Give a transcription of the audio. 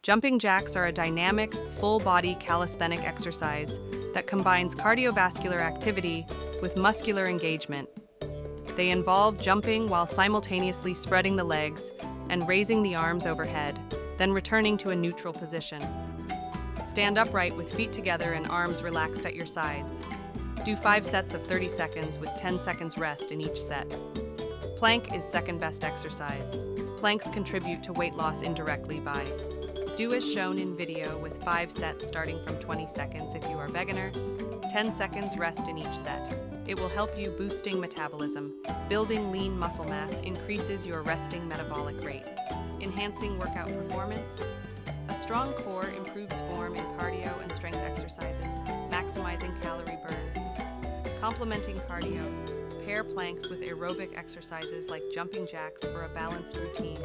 Jumping jacks are a dynamic, full-body calisthenic exercise that combines cardiovascular activity with muscular engagement. They involve jumping while simultaneously spreading the legs and raising the arms overhead, then returning to a neutral position. Stand upright with feet together and arms relaxed at your sides. Do 5 sets of 30 seconds with 10 seconds rest in each set. Plank is second best exercise. Planks contribute to weight loss indirectly by do as shown in video with 5 sets starting from 20 seconds if you are beginner, 10 seconds rest in each set. It will help you boosting metabolism. Building lean muscle mass increases your resting metabolic rate. Enhancing workout performance. A strong core improves form in cardio and strength exercises, maximizing calorie burn. Complementing cardio. Pair planks with aerobic exercises like jumping jacks for a balanced routine.